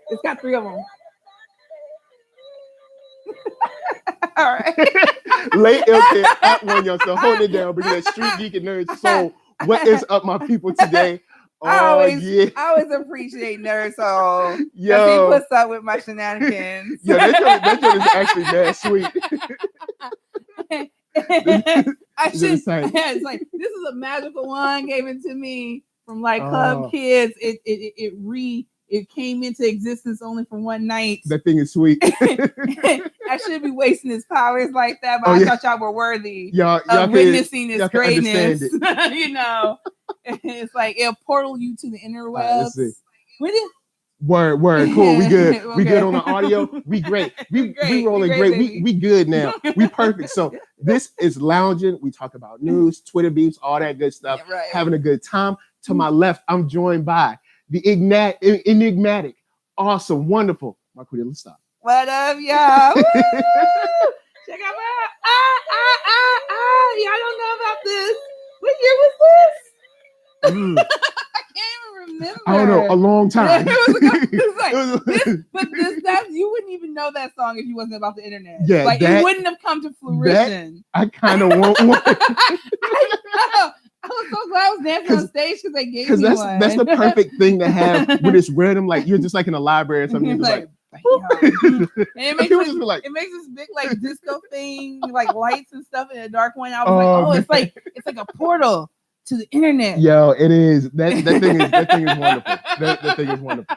It's got 3 of them. All right. Late LK at one, y'all. So hold it down. Bring that street geek and nerd soul. What is up, my people, today? I always appreciate NERDSoul. Yo, he puts up with my shenanigans. Yeah, that joke is actually mad sweet. It's like, this is a magical one. Gave it to me from like Club Kids. It came into existence only for one night. That thing is sweet. I shouldn't be wasting his powers like that, but I thought y'all were worthy of witnessing his greatness. You know, it's like it'll portal you to the interwebs. Word, cool. We good. Okay. We good on the audio. We great. We rolling great. We good now. We perfect. So this is Loungin. We talk about news, Twitter beefs, all that good stuff. Yeah, right. Having a good time. To my left, I'm joined by the enigmatic, awesome, wonderful Marqueeda LaStar. What up, y'all? Check out my y'all don't know about this. What year was this? I can't even remember. I don't know, a long time. But you wouldn't even know that song if you wasn't about the internet. Yeah, like it wouldn't have come to fruition. I kind of want one. I was so glad I was dancing on stage because they gave me one. That's the perfect thing to have with this random, like you're just like in a library or something. Like, and it makes this big like disco thing, like lights and stuff in a dark one. I was it's like a portal to the internet. Yo, it is. That thing is wonderful. That thing is wonderful.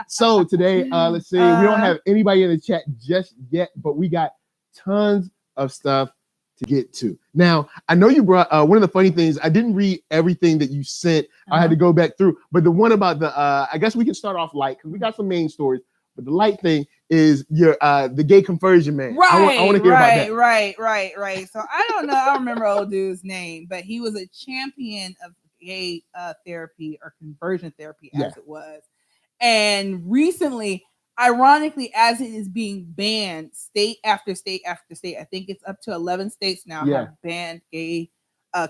So today, let's see. We don't have anybody in the chat just yet, but we got tons of stuff to get to. Now, I know you brought one of the funny things. I didn't read everything that you sent. I had to go back through. But the one about the I guess we can start off light because we got some main stories. But the light thing is your the gay conversion man. Right. I want to hear about that. Right. So I don't know. I don't remember old dude's name, but he was a champion of gay therapy or conversion therapy as it was. And recently, ironically, as it is being banned, state after state after state, I think it's up to 11 states now have banned gay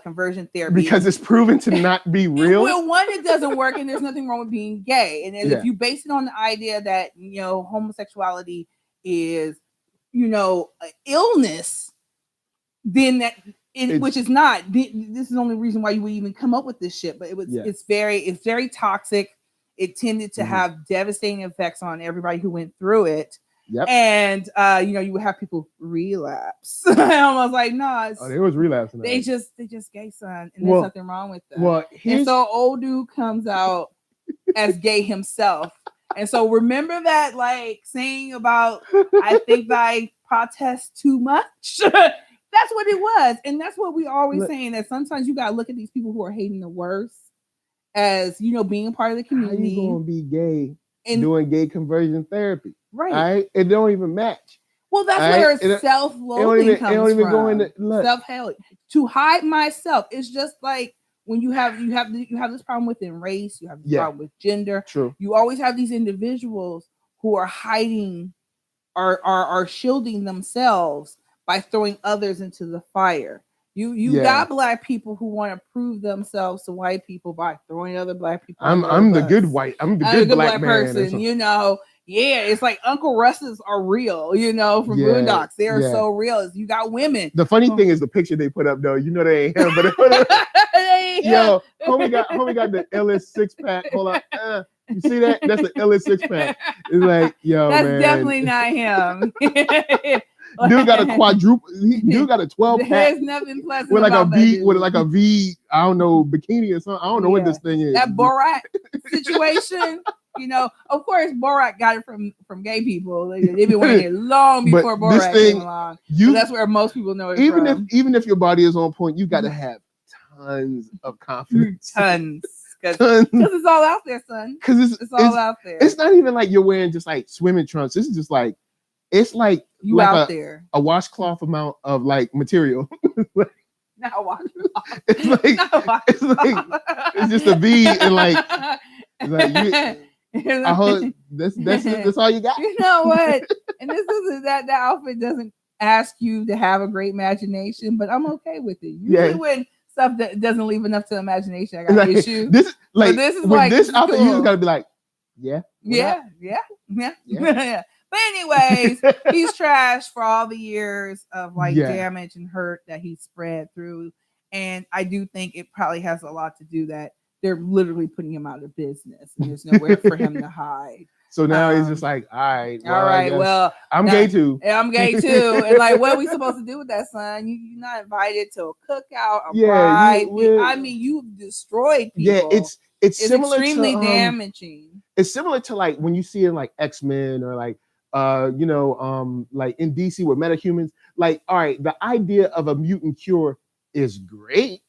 conversion therapy. Because it's proven to not be real? Well, one, it doesn't work, and there's nothing wrong with being gay. And if you base it on the idea that, homosexuality is, an illness, then which is not. This is the only reason why you would even come up with this shit. But it's very toxic. It tended to have devastating effects on everybody who went through it. Yep. And you would have people relapse. I was like, no, they was relapsing. They just gay, son, and there's nothing wrong with that. Well, and so old dude comes out as gay himself. And so remember that like saying about I think I protest too much. That's what it was. And that's what we always saying, that sometimes you gotta look at these people who are hating the worst as being a part of the community. How you gonna be gay and doing gay conversion therapy? Right. It don't even match. Well, that's where self-loathing comes from. Go into self-hate. To hide myself. It's just like when you have this problem within race, you have this problem with gender. True. You always have these individuals who are hiding are shielding themselves by throwing others into the fire. You got black people who want to prove themselves to white people by throwing other black people. I'm the good white. I'm the good black person. It's like Uncle Russ's are real. From Boondocks, they are so real. You got women. The funny thing is the picture they put up though. They ain't him, but yo, homie got the illest 6-pack. Hold on. You see that? That's the illest 6-pack. It's like, yo, that's man. definitely not him. Dude got a quadruple. Dude got a 12-pack. There's nothing pleasant with like about a V, with like a V. I don't know, bikini or something. I don't know what this thing is. That Borat situation. Of course, Borat got it from gay people. They've been wearing it long before Borat came along. So that's where most people know it from. Even if your body is on point, you got to have tons of confidence. Tons. Because it's all out there, son. Because it's all out there. It's not even like you're wearing just like swimming trunks. This is just like, it's like you like out there. A washcloth amount of like material. Not a washcloth. It's just a V and like I hope that's all you got. You know what? And this isn't that outfit doesn't ask you to have a great imagination, but I'm okay with it. Usually when stuff that doesn't leave enough to imagination, I got issues. This outfit, you just gotta be like, Yeah. Yeah. But anyways, he's trashed for all the years of like damage and hurt that he spread through. And I do think it probably has a lot to do that they're literally putting him out of business and there's nowhere for him to hide. So now he's just like, all right. Well, I'm gay too. I'm gay too. And like, what are we supposed to do with that, son? You're not invited to a cookout, a pride. I mean, you've destroyed people. Yeah, it's similar extremely to, damaging. It's similar to like when you see in like X-Men or like like in DC with metahumans. Like, all right, the idea of a mutant cure is great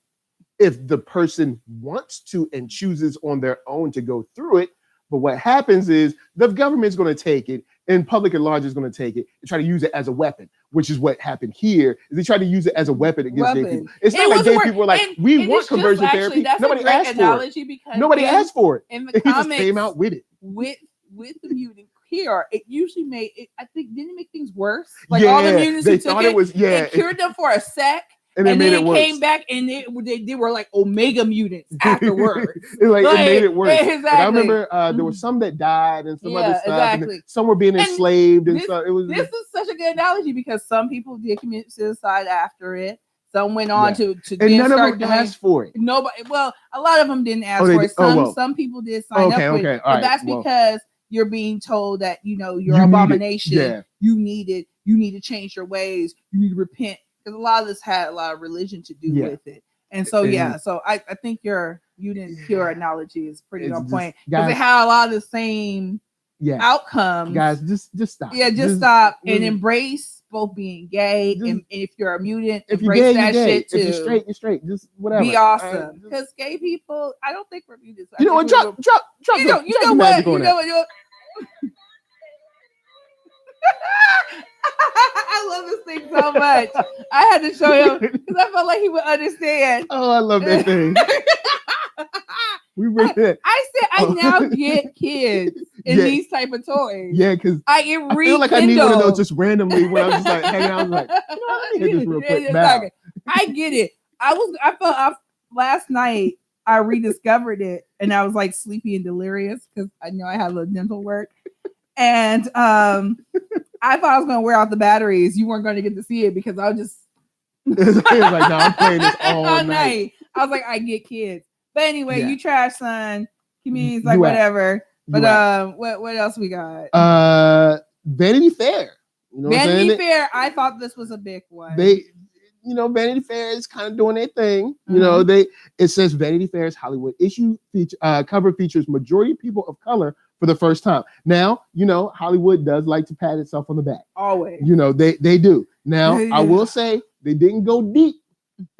if the person wants to and chooses on their own to go through it. But what happens is the government's going to take it, and public at large is going to take it and try to use it as a weapon, which is what happened here. Is they try to use it as a weapon against gay people. It's not like gay people were like, we want conversion therapy. Nobody asked for it. Nobody asked for it. In the comics, he just came out with it. With the mutant cure, it usually made it. I think didn't it make things worse. Like all the mutants who took it cured them for a sec. And then it came back and they were like Omega mutants afterwards. It made it worse. Exactly. Like I remember there were some that died and some other stuff. Exactly. And some were being enslaved and stuff. This is such a good analogy because some people did commit suicide after it. Some went on to and none of them asked for it. Nobody. Well, a lot of them didn't ask for it. Some people did sign up for it. But that's because you're being told that you're an abomination. You need it. You need to change your ways. You need to repent. Because a lot of this had a lot of religion to do with it. And so, so I think your mutant cure analogy is pretty on point. Because they had a lot of the same outcomes. Guys, just stop. Yeah, just stop and embrace both being gay. And if you're a mutant, embrace that shit too. If you're straight. Just whatever. Be awesome. Because gay people, I don't think we're mutants. You know what? Drop you know what? I love this thing so much. I had to show him because I felt like he would understand. Oh, I love that thing. I said I now get kids in these type of toys. Yeah, because I feel like I need one of those just randomly when I was just like hanging out. I was like, let me hit this real quick. I get it. I felt last night I rediscovered it and I was like sleepy and delirious because I know I had a little dental work. And I thought I was going to wear out the batteries. You weren't going to get to see it because I was just like, no, I'm playing this all night. I was like, I get kids. But anyway, you trash, son. He's like, whatever. But what else we got? Vanity Fair. You know Vanity Fair. I thought this was a big one. Vanity Fair is kind of doing their thing. It says Vanity Fair's Hollywood issue cover features majority people of color for the first time. Now, Hollywood does like to pat itself on the back. Always. They do. Now, I will say they didn't go deep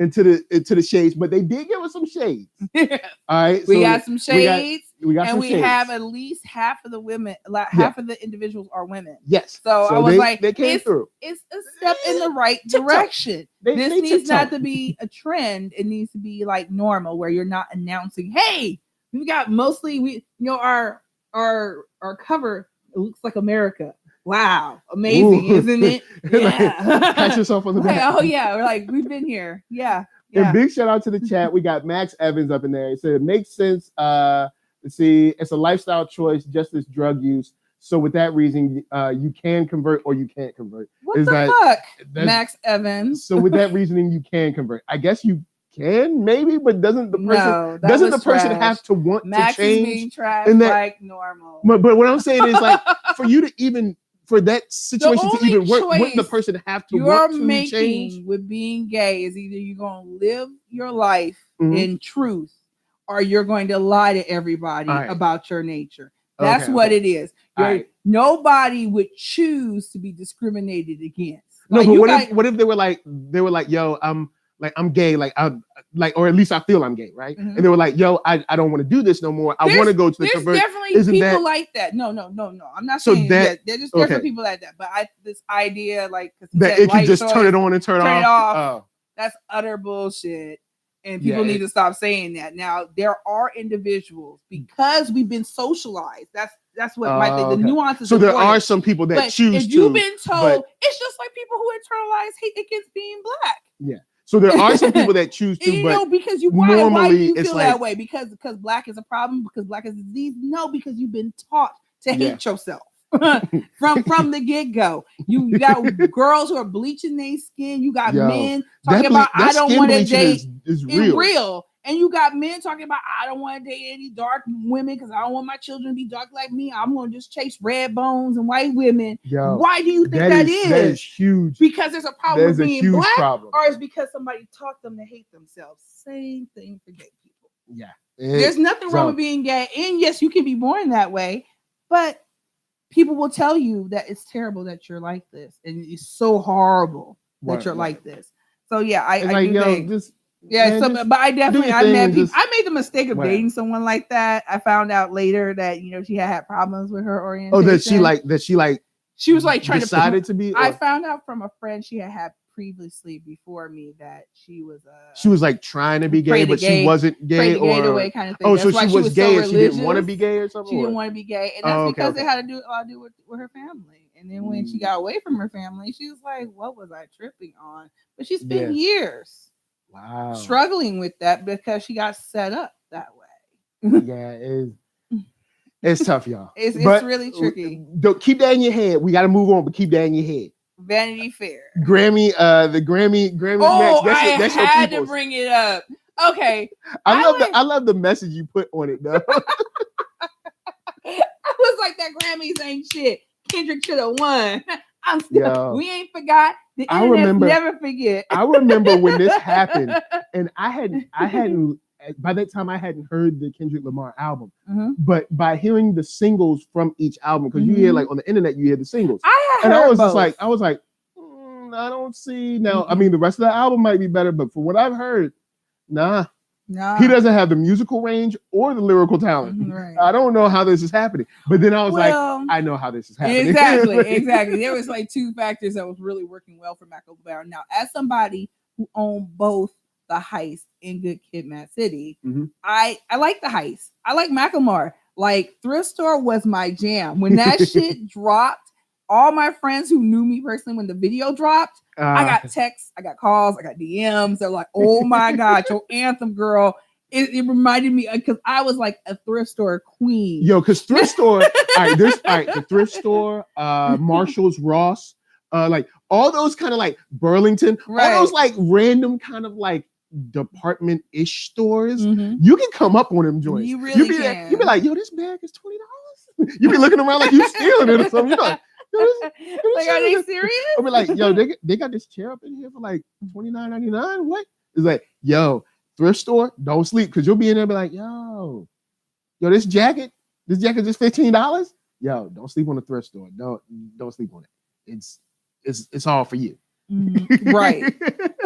into the shades, but they did give us some shades. All right. We got some shades. We have at least half of the women, half of the individuals are women. Yes. So I was like, they came through. It's a step in the right direction. This needs not to be a trend. It needs to be like normal where you're not announcing, hey, we got mostly our cover, it looks like America. Wow, amazing, isn't it? Yeah. Pat yourself on the back. Oh yeah, we're like, we've been here. Yeah. And big shout out to the chat. We got Max Evans up in there. He said it makes sense. Let's see, it's a lifestyle choice, just as drug use. So with that reason, you can convert or you can't convert. What the fuck, Max Evans? So with that reasoning, you can convert. I guess you can maybe, but doesn't the person have to want Max to change? Is being trashed like normal. But what I'm saying is like for you to even for that situation to even work, wouldn't the person have to want to change? With being gay is either you're going to live your life in truth or you're going to lie to everybody about your nature. That's what it is. Nobody would choose to be discriminated against. No, but what if they were like, yo, I'm gay, or at least I feel I'm gay, right? Mm-hmm. And they were like, yo, I don't want to do this no more. I want to go to the convert. There's definitely people like that. No. I'm not saying that. There's just different people like that. But this idea, like, that it can just turn it on and turn it off. Oh. That's utter bullshit. And people need to stop saying that. Now, there are individuals, because we've been socialized. That's what my thing. The nuances. So there are some people that choose. If you've been told, it's just like people who internalize hate against being black. Yeah. So there are some people that choose to, you but know, because why do normally you it's feel like- that way? Because black is a problem, because black is a disease? No, because you've been taught to hate yourself from the get-go. You got girls who are bleaching their skin, you got men talking about I don't want to date is real. And you got men talking about I don't want to date any dark women because I don't want my children to be dark like me. I'm gonna just chase red bones and white women. Why do you think that is? That is huge. Because there's a problem with being black, problem. or it's because somebody taught them to hate themselves. Same thing for gay people. Yeah. There's nothing wrong with being gay. And yes, you can be born that way, but people will tell you that it's terrible that you're like this. And it's so horrible that you're like this. So yeah, I do think but I definitely I made the mistake of dating someone like that. I found out later that she had problems with her orientation. Oh, she was like trying to be. I found out from a friend she had previously before me that she was like trying to be gay, but she wasn't gay, or way kind of thing. Oh, That's so she was gay and she didn't want to be gay or something. She didn't want to be gay, and that's because it had to do with her family. And then when she got away from her family, she was like, "What was I tripping on?" But she spent years. Wow. Struggling with that because she got set up that way. Yeah, it's tough, y'all. It's really tricky. Don't keep that in your head. We got to move on, but keep that in your head. Vanity Fair. Grammy, the Grammy. Oh, that's I had to bring it up. Okay. I love the message you put on it, though. I was like, that Grammys ain't shit. Kendrick should have won. I'm still, we ain't forgot. The internet never forget. I remember when this happened, and I hadn't by that time I hadn't heard the Kendrick Lamar album, but by hearing the singles from each album, because you hear like on the internet you hear the singles, I was like, I don't see now. I mean, the rest of the album might be better, but for what I've heard, nah. He doesn't have the musical range or the lyrical talent. Right. I don't know how this is happening. But then I was like, I know how this is happening. Exactly. There was like two factors that was really working well for Macklemore. Now, as somebody who owned both the Heist and Good Kid, Mad City, I like the Heist. I like Macklemore. Like Thrift Store was my jam. When that shit dropped, all my friends who knew me personally when the video dropped, I got texts, I got calls, I got DMs. They're like, "Oh my God, your anthem, girl!" It reminded me because I was like a thrift store queen. Yo, because thrift store, the thrift store, Marshalls, Ross, like all those kind of like Burlington, all those like random kind of like department-ish stores. You can come up on them joints. You really can. You be like, "Yo, this bag is $20." You be looking around like you stealing it or something. You're like, like, are they serious? I'll be like, yo, they got this chair up in here for like $29.99. What? It's like, yo, thrift store, don't sleep, because you'll be in there and be like, yo, this jacket just $15. Yo, don't sleep on the thrift store. Don't sleep on it. It's all for you. Right.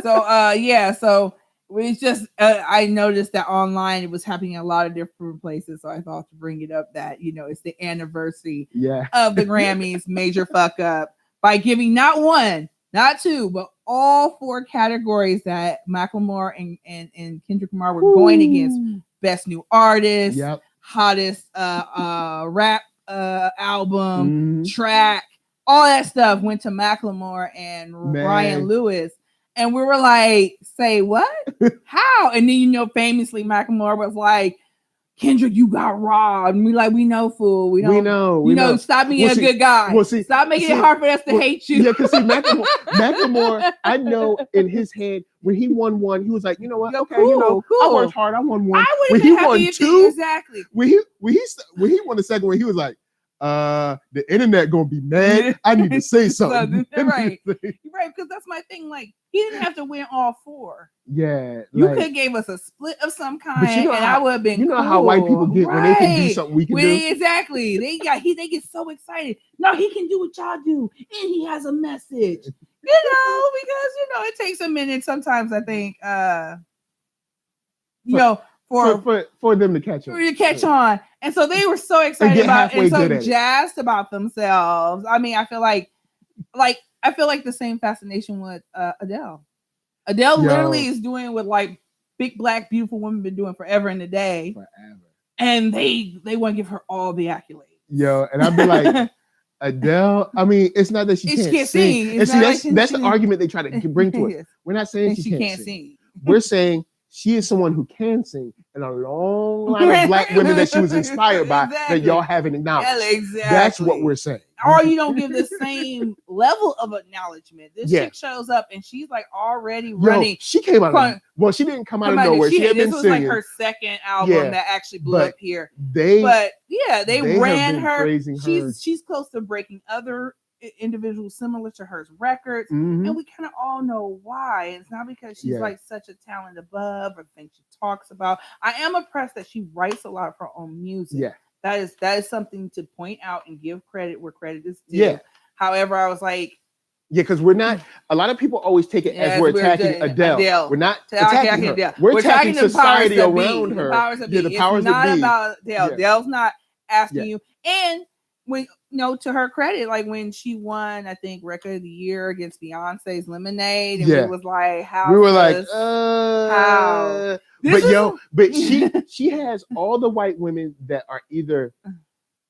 So so it's just I noticed that online it was happening in a lot of different places, so I thought to bring it up that it's the anniversary of the Grammys major fuck up by giving not one, not two, but all four categories that Macklemore and Kendrick Lamar were going against: best new artist, hottest rap album, track, all that stuff went to Macklemore and Ryan Lewis. And we were like, say what? How? And then, famously, Macklemore was like, Kendrick, you got robbed. And we know, fool. We know. Stop being a good guy. Stop making it hard for us to hate you. Yeah, because Macklemore, I know in his head, when he won one, he was like, you know what? Okay, cool. I worked hard. I won one. When he won two, exactly. When he won the second one, he was like, the internet gonna be mad. I need to say something. Right, because that's my thing. Like, he didn't have to win all four. Yeah, you could have gave us a split of some kind, and I would have been. You know how white people get when they can do something we can do. Exactly, they get so excited. No, he can do what y'all do, and he has a message. Because it takes a minute sometimes. I think, for them to catch on. And so they were so excited about and so jazzed about themselves. I mean, I feel like the same fascination with Adele. Adele literally is doing what like big black beautiful women been doing forever and a day. And they want to give her all the accolades. Yo, and I'd be like, Adele, I mean, it's not that she can't sing. And see, that's the argument they try to bring to us. Yes. We're not saying And she can't sing. We're saying she is someone who can sing, and a long line of black women that she was inspired by that y'all haven't acknowledged. Yeah, exactly. That's what we're saying. Or you don't give the same level of acknowledgement. This chick shows up and she's like already running. She came out of, well, she didn't come out of nowhere. She had been this was singing. like her second album that actually blew up here. They ran her. She's close to breaking other individuals similar to her records, and we kind of all know why. It's not because she's like such a talent above or things she talks about. I am impressed that she writes a lot of her own music. Yeah. That is something to point out and give credit where credit is due. Yeah. However, I was like, because we're not. A lot of people always take it as we're attacking Adele. We're not attacking her. Adele. We're attacking the society powers around her. The powers that be. The powers it's not that be. about Adele. Adele's not asking you. And when to her credit, like when she won, I think Record of the Year against Beyonce's Lemonade, and we was like, how? We were like, how? But she has all the white women that are either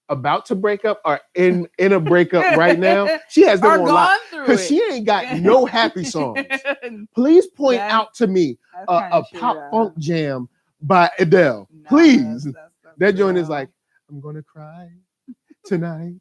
about to break up or in a breakup right now. She has them on lock because she ain't got no happy songs. Please point out to me a pop funk jam by Adele. Please. That joint is like, I'm gonna cry tonight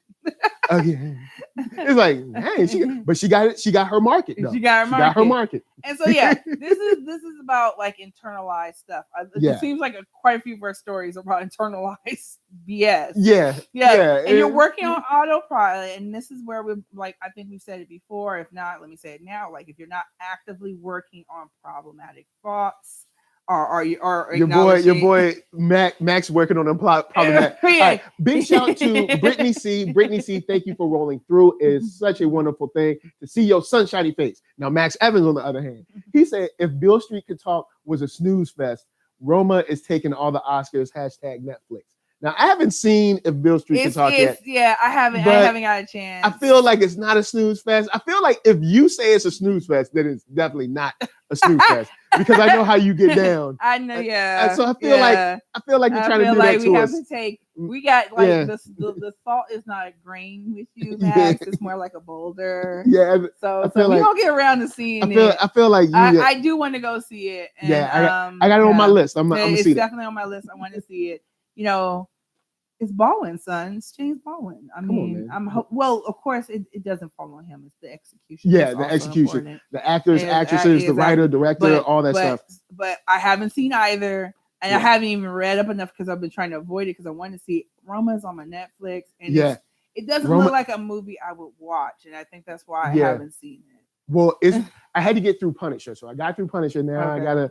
again. It's like, hey, she got it. She got her market. Though. She got her market. And so this is about like internalized stuff. It seems like quite a few of our stories are about internalized BS. Yeah. And you're working on autopilot, and this is where we like. I think we've said it before. If not, let me say it now. Like if you're not actively working on problematic thoughts. Or your boy Max working on them problematic. Right. Big shout out to Brittany C. Brittany C. Thank you for rolling through. It's such a wonderful thing to see your sunshiny face. Now Max Evans, on the other hand, he said if Beale Street Could Talk was a snooze fest, Roma is taking all the Oscars. #Netflix. Now I haven't seen if Beale Street Could Talk yet. Yeah, I haven't got a chance. I feel like it's not a snooze fest. I feel like if you say it's a snooze fest, then it's definitely not a snooze fest because I know how you get down. I know, yeah. And so I feel like you're trying to do that to we us. Have to take. We got like the salt is not a grain with you, Max. It's more like a boulder. Yeah. So we don't get around to seeing it. I feel like I do want to go see it. And, I got it on my list. I'm gonna see it. It's definitely on my list. I want to see it. It's Baldwin, son. It's James Baldwin. I mean, well, of course, it doesn't fall on him. It's the execution. Yeah, the execution. Important. The actors, actresses, the writer, director, all that stuff. But I haven't seen either. And I haven't even read up enough because I've been trying to avoid it because I want to see it. Roma's on my Netflix. And it doesn't look like a movie I would watch. And I think that's why I haven't seen it. Well, I had to get through Punisher, so I got through Punisher. Now I'm gonna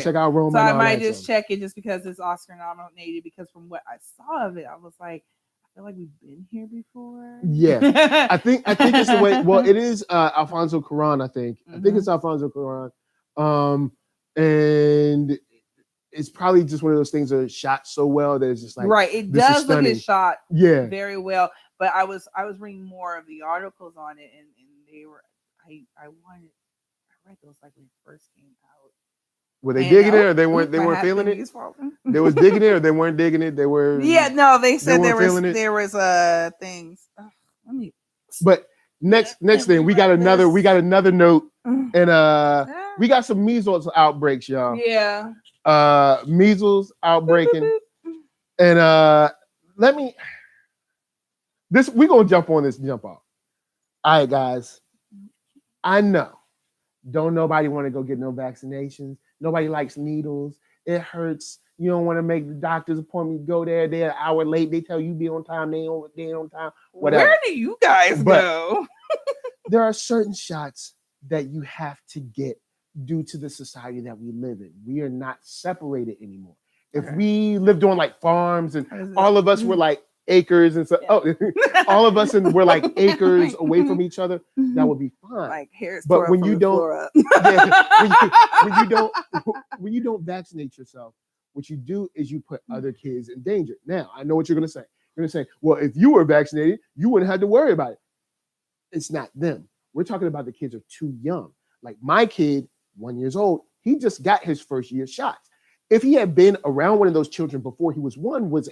check out Roma. So I might just check it just because it's Oscar nominated. Because from what I saw of it, I was like, I feel like we've been here before. Yeah, I think it's the way. Well, it is Alfonso Cuarón. I think it's Alfonso Cuarón. And it's probably just one of those things that are shot so well that it's just like It does look it's shot very well. But I was reading more of the articles on it, and they were. I read those like when it first came out. Were they digging it or they weren't feeling it? They was digging it or they weren't digging it. They were they said there was things. But next thing we got another note and we got some measles outbreaks, y'all. Yeah. Measles outbreaking. And we're gonna jump on this jump off. All right, guys. I know. Don't nobody want to go get no vaccinations. Nobody likes needles. It hurts. You don't want to make the doctor's appointment. Go there. They're an hour late. They tell you be on time. They ain't on time. Whatever. Where do you guys go? There are certain shots that you have to get due to the society that we live in. We are not separated anymore. If we lived on like farms and all of us were like acres and so all of us and we're like acres away from each other, that would be fine. Like hairs. But when you don't when you don't vaccinate yourself, what you do is you put other kids in danger. Now I know what you're gonna say. You're gonna say, well, if you were vaccinated, you wouldn't have to worry about it. It's not them. We're talking about the kids are too young. Like my kid, 1 year old, he just got his first year shots. If he had been around one of those children before he was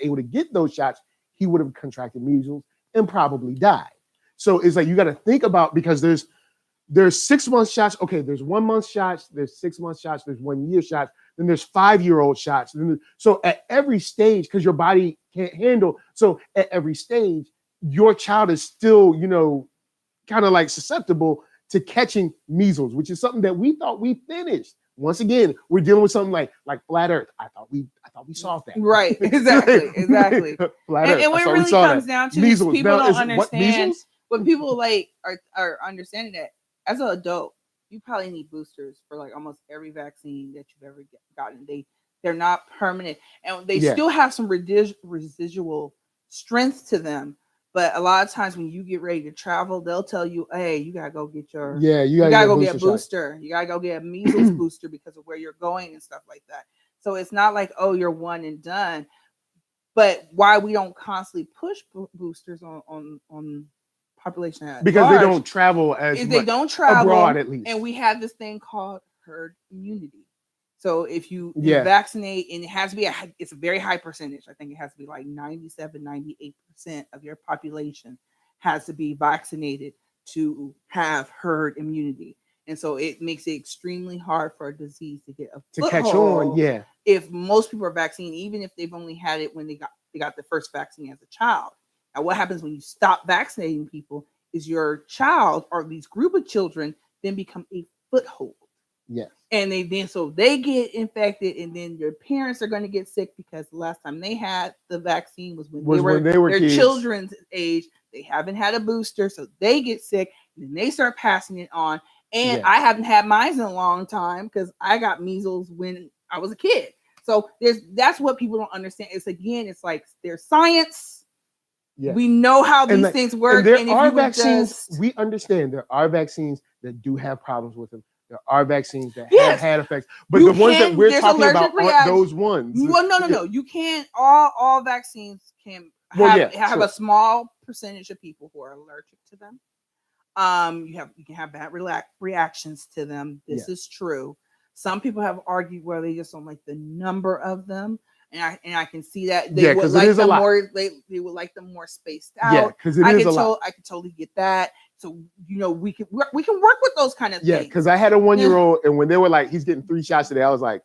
able to get those shots, he would have contracted measles and probably died. So it's like you got to think about, because there's 6 month shots. Okay, there's 1 month shots, there's 6 month shots, there's 1 year shots, then there's 5-year-old shots. So at every stage, because your body can't handle, so at every stage, your child is still, kind of like susceptible to catching measles, which is something that we thought we finished. Once again, we're dealing with something like flat Earth. I thought we solved that. Right. Exactly. Flat Earth. And what it really comes down to measles. is people now, don't understand what when people like are understanding that as an adult, you probably need boosters for like almost every vaccine that you've ever gotten. They're not permanent, and they still have some residual strength to them. But a lot of times when you get ready to travel, they'll tell you, "Hey, you gotta go get your you gotta go get a booster. You gotta go get a measles booster because of where you're going and stuff like that." So it's not like, oh, you're one and done. But why we don't constantly push boosters on population at because large, they don't travel as much. They don't travel abroad, at least. And we have this thing called herd immunity. So if you vaccinate, and it has to be it's a very high percentage. I think it has to be like 97, 98% of your population has to be vaccinated to have herd immunity. And so it makes it extremely hard for a disease to get catch on. Yeah. If most people are vaccinated, even if they've only had it when they got the first vaccine as a child. Now, what happens when you stop vaccinating people is your child or these group of children then become a foothold. Yes. And they get infected, and then your parents are going to get sick because the last time they had the vaccine was when they were their kids. Children's age. They haven't had a booster, so they get sick, and then they start passing it on. And I haven't had mine in a long time because I got measles when I was a kid. So that's what people don't understand. It's like there's science. Yeah. We know how these things work. And there are vaccines. We understand there are vaccines that do have problems with them. There are vaccines that have had effects, but the ones that we're talking about aren't those ones. Well, no. You can't. All vaccines can have a small percentage of people who are allergic to them. You can have bad reactions to them. This is true. Some people have argued where they just don't like the number of them, and I can see that they would like them more. They would like them more spaced out. Yeah, because it is a lot. I can totally get that. So we can work with those kind of things. Yeah, because I had a 1-year-old, and when they were like, he's getting 3 shots today, I was like,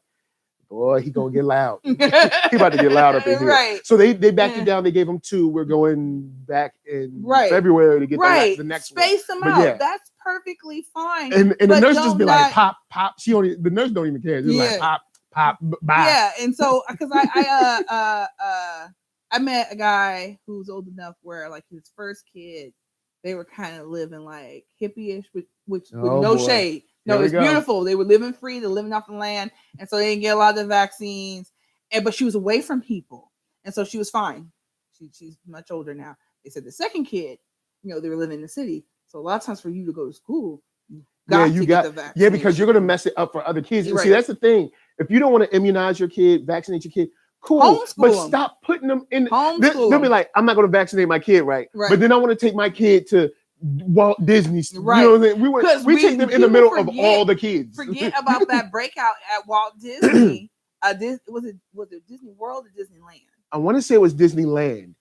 boy, he gonna get loud. He about to get loud up in here. Right. So they backed it down. They gave him 2. We're going back in February to get the next one. Space them out. Yeah. That's perfectly fine. And the nurse just be like, pop. The nurse don't even care. Just like pop, bye. Yeah, and so because I met a guy who's old enough where like his first kid, they were kind of living like hippie-ish, with no shade. No, it's beautiful. They were living free. They're living off the land. And so they didn't get a lot of the vaccines. But she was away from people. And so she was fine. She's much older now. They said the second kid, they were living in the city. So a lot of times for you to go to school, you got the vaccine. Yeah, because you're going to mess it up for other kids. Right. See, that's the thing. If you don't want to immunize your kid, vaccinate your kid, cool. Homeschool but them. Stop putting them in. They'll be like, I'm not going to vaccinate my kid, right? But then I want to take my kid to Walt Disney. Right. You know what I'm saying? We take them in the middle of all the kids. Forget about that breakout at Walt Disney. Was it Disney World or Disneyland? I want to say it was Disneyland.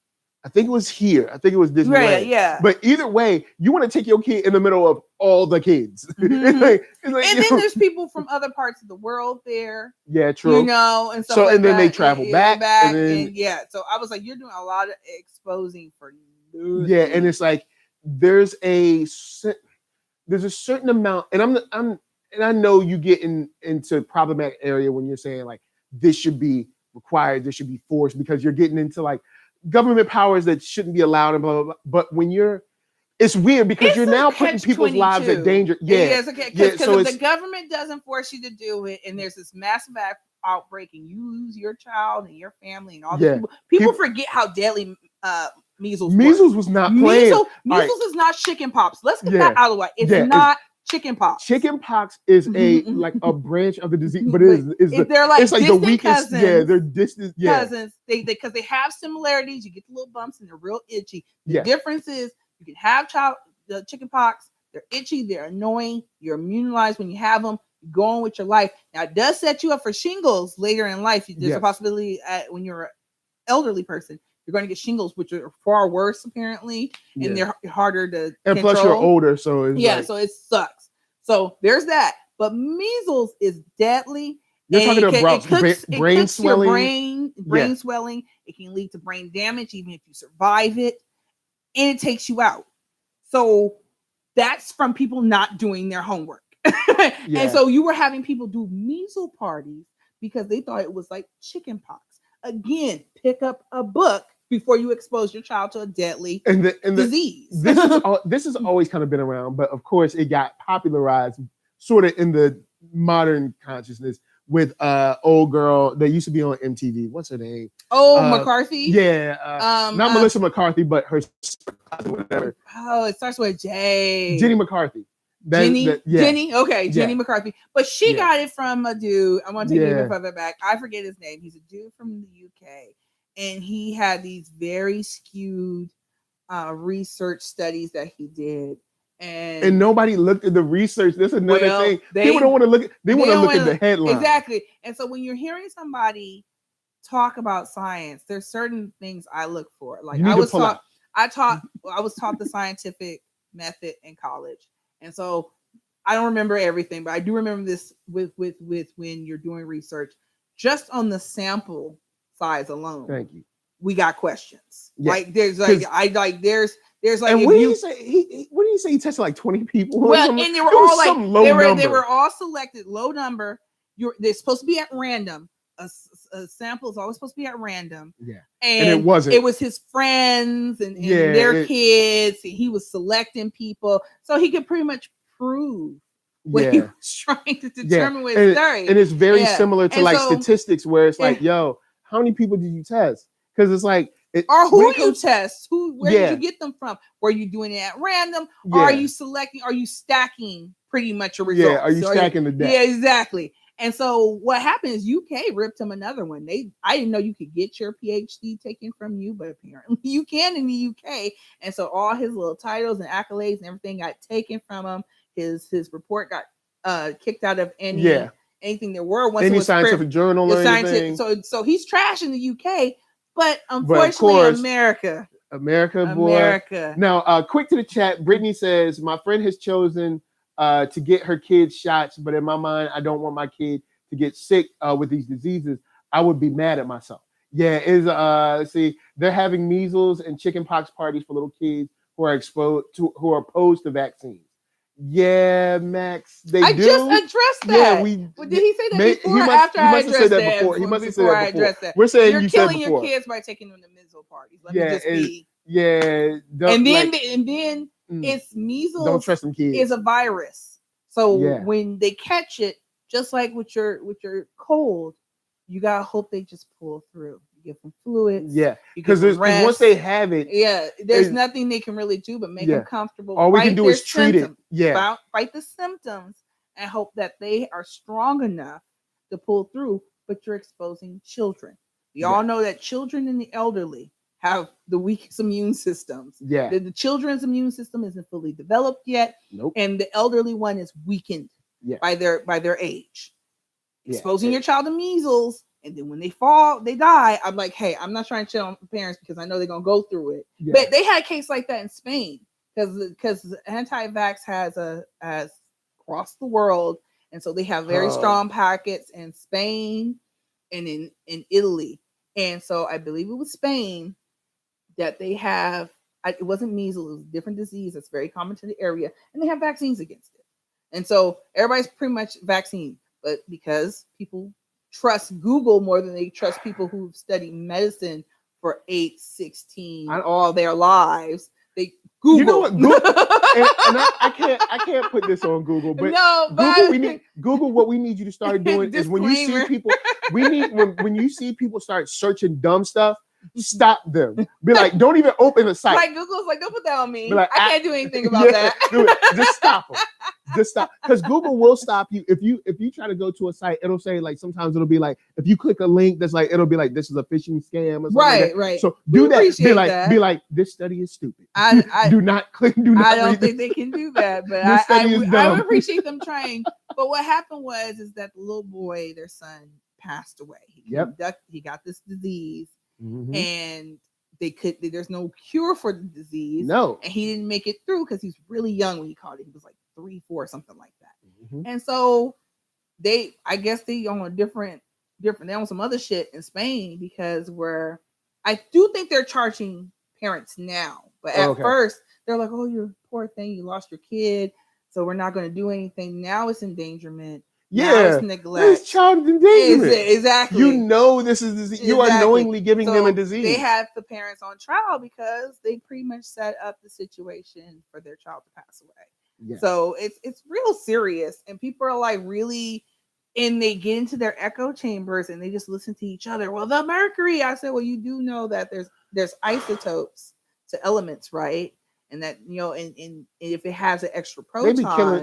I think it was here. I think it was Disneyland. Right, yeah. But either way, you want to take your kid in the middle of all the kids. Mm-hmm. it's like, and then there's people from other parts of the world there. Yeah, true. And stuff and then they travel back. And so I was like, you're doing a lot of exposing for news. Yeah, and it's like there's a certain amount, and I know you get into problematic area when you're saying like this should be required, this should be forced, because you're getting into like government powers that shouldn't be allowed and blah blah blah. But when it's weird because you're now putting people's lives at danger. Yeah, because if the government doesn't force you to do it, and there's this massive outbreak, and you lose your child and your family and all these people forget how deadly measles was not playing. Measles is not chicken pox. Let's get that out of the way. It's not chicken pox. Chicken pox is like a branch of the disease, but they're like the weakest. Cousins, they're distant cousins. Because they have similarities. You get the little bumps and they're real itchy. The difference is you can have the chicken pox. They're itchy. They're annoying. You're immunized when you have them. You go on with your life. Now it does set you up for shingles later in life. There's a possibility when you're an elderly person, you're going to get shingles, which are far worse apparently, and they're harder to and control. plus you're older, so it's so it sucks. So there's that. But measles is deadly. You're talking about brain swelling. Brain swelling. It can lead to brain damage even if you survive it, and it takes you out. So that's from people not doing their homework. And so you were having people do measles parties because they thought it was like chicken pox. Again, pick up a book before you expose your child to a deadly disease. This has always kind of been around, but of course it got popularized sort of in the modern consciousness with old girl that used to be on MTV. What's her name? McCarthy. Yeah, not Melissa McCarthy, but her whatever. Oh, it starts with J. Jenny McCarthy. Jenny. Okay, Jenny McCarthy. But she got it from a dude. I want to take it even further back. I forget his name. He's a dude from the UK, and he had these very skewed research studies that he did. And nobody looked at the research. That's another thing. People don't want to look. They want to look at the headline. Exactly. And so when you're hearing somebody talk about science, there's certain things I look for. Like I was taught the scientific method in college, and so I don't remember everything, but I do remember this with when you're doing research, just on the sample size alone. Thank you. We got questions. Yeah. Like there's like there's like. And what did you say? What did you say? He tested like 20 people. Well, and they were all like they were all selected, low number. They're supposed to be at random. A sample is always supposed to be at random. Yeah, and it wasn't. It was his friends and their kids. And he was selecting people, so he could pretty much prove what he was trying to determine with his theory. And it's very similar to statistics, where it's like, yo, how many people did you test? Because it's like. Or who you test? Where did you get them from? Were you doing it at random? Or are you selecting? Are you stacking pretty much a result? Yeah, are you stacking the deck? Yeah, exactly. And so what happened is UK ripped him another one. I didn't know you could get your PhD taken from you, but apparently you can in the UK. And so all his little titles and accolades and everything got taken from him. His report got kicked out of anything there were. Once any scientific journal or anything. So he's trash in the UK. But unfortunately, America. Now, quick to the chat. Brittany says, my friend has chosen to get her kids shots, but in my mind, I don't want my kid to get sick with these diseases. I would be mad at myself. Yeah, they're having measles and chickenpox parties for little kids who are opposed to vaccines. Yeah, Max, I just addressed that. Yeah, did he say that before or after I addressed that? Before. He must have said that before. That. We're saying you're killing your kids by taking them to measles parties. Let me just be. Yeah. And then it's measles. Don't trust them kids. Is a virus. So when they catch it, just like with your cold, you gotta hope they just pull through. You give them fluids. Yeah, because once they have it, there's nothing they can really do but make them comfortable. All we can do is treat it. Yeah, fight the symptoms and hope that they are strong enough to pull through. But you're exposing children. We all know that children and the elderly have the weakest immune systems. Yeah, the children's immune system isn't fully developed yet. Nope. And the elderly one is weakened by their age. Exposing your child to measles. And then when they fall, they die. I'm like, hey, I'm not trying to chill on parents because I know they're gonna go through it. Yeah. But they had a case like that in Spain because anti-vax has crossed the world, and so they have very strong pockets in Spain and in Italy. And so I believe it was Spain that they have. It wasn't measles; it was a different disease that's very common to the area, and they have vaccines against it. And so everybody's pretty much vaccinated, but because people trust Google more than they trust people who've studied medicine for 8, 16 all their lives. They Google. You know what? Google, and I can't put this on Google, but Google. What we need you to start doing is when you see people, when you see people start searching dumb stuff, stop them. Be like, don't even open the site. Like Google's like, don't put that on me. Like, I can't do anything about that. Do it. Just stop them. Just stop, because Google will stop you if you try to go to a site. It'll say, like, sometimes it'll be like, if you click a link that's like, it'll be like, this is a phishing scam or something. Right. So do that. Be like, this study is stupid. Do not click. I don't think they can do that, but I would appreciate them trying. But what happened is that the little boy, their son, passed away. He got this disease, and there's no cure for the disease. No. And he didn't make it through because he's really young when he caught it. He was like 3, 4, something like that. Mhm. And so I guess they on a different, they on some other shit in Spain, because I do think they're charging parents now. But at first they're like, oh, you poor thing, you lost your kid, so we're not going to do anything. Now it's endangerment. Yeah, now it's neglect. It's child endangerment. Exactly. You know this is disease. You are knowingly giving them a disease. They have the parents on trial because they pretty much set up the situation for their child to pass away. Yeah. So it's real serious, and people are like really, and they get into their echo chambers and they just listen to each other. Well, the mercury. I said, well, you do know that there's isotopes to elements, right? And that, you know, and if it has an extra proton,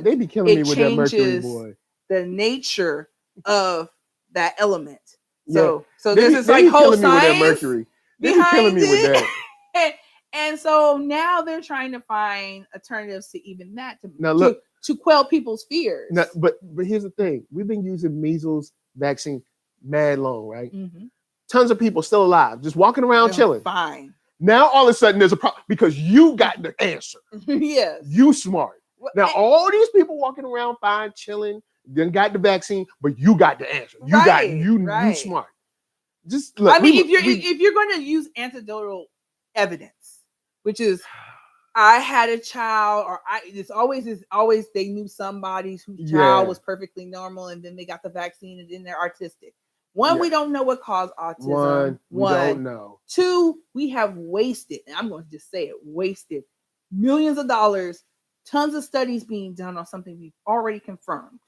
they be killing me with that mercury, boy. The nature of that element. So this is like whole science mercury. They be killing me with that. And so now they're trying to find alternatives to even that to quell people's fears. Now, but here's the thing: we've been using measles vaccine mad long, right? Mm-hmm. Tons of people still alive, just walking around chilling. Fine. Now all of a sudden there's a problem because you got the answer. Yes. You smart. Now all these people walking around fine, chilling. Then got the vaccine, but you got the answer. You smart. Just look. I mean, if you're going to use anecdotal evidence, which is I had a child, or it's always they knew somebody whose child was perfectly normal, and then they got the vaccine, and then they're autistic. One, we don't know what caused autism. We don't know. 2, we have wasted, and I'm going to just say it, wasted millions of dollars, tons of studies being done on something we've already confirmed.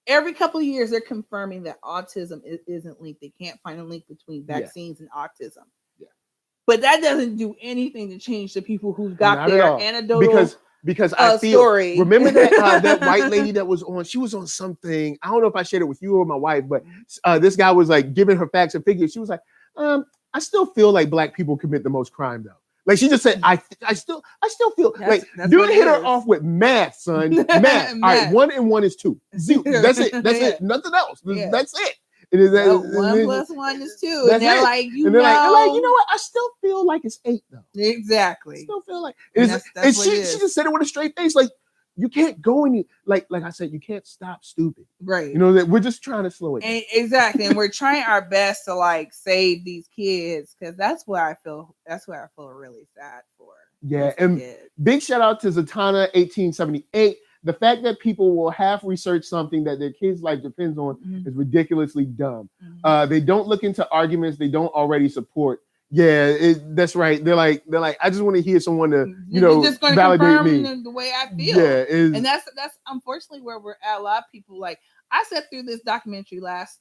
Every couple of years, they're confirming that autism isn't linked. They can't find a link between vaccines and autism. Yeah. But that doesn't do anything to change the people who got their anecdotal because I feel story. Remember that that white lady that was on? She was on something. I don't know if I shared it with you or my wife, but this guy was like giving her facts and figures. She was like, I still feel like black people commit the most crime though. Like she just said, I still feel that's dude hit her off with math, son. Math. All right, 1 and 1 is 2. 0. That's it. That's it. Nothing else. Yeah. That's it. It is that 1 plus 1 is 2. And they're like, you know what? I still feel like it's 8 though. Exactly. I still feel like it's. And she just said it with a straight face, like you can't go any like I said, you can't stop stupid. Right. You know that we're just trying to slow it down. Exactly. And we're trying our best to like save these kids, because that's what I feel really sad for. Yeah. And big shout out to Zatanna 1878. The fact that people will half research something that their kids' life depends on is ridiculously dumb. Mm-hmm. They don't look into arguments they don't already support. Yeah, that's right. They're like, I just want to hear someone to, just validate me the way I feel. Yeah, and that's unfortunately where we're at. A lot of people, like, I sat through this documentary last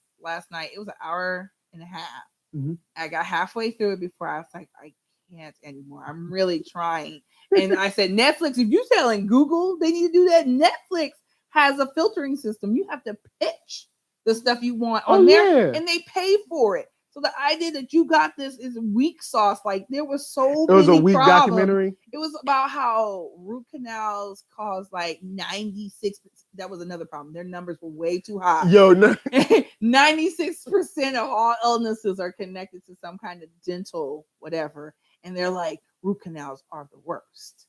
night. It was an hour and a half. Mm-hmm. I got halfway through it before I was like, I can't anymore. I'm really trying. And I said, Netflix, if you're telling Google they need to do that, Netflix has a filtering system. You have to pitch the stuff you want on there, and they pay for it. So the idea that you got this is weak sauce. Like there was It was a weak documentary. It was about how root canals cause like 96. That was another problem. Their numbers were way too high. 96% of all illnesses are connected to some kind of dental whatever. And they're like, root canals are the worst.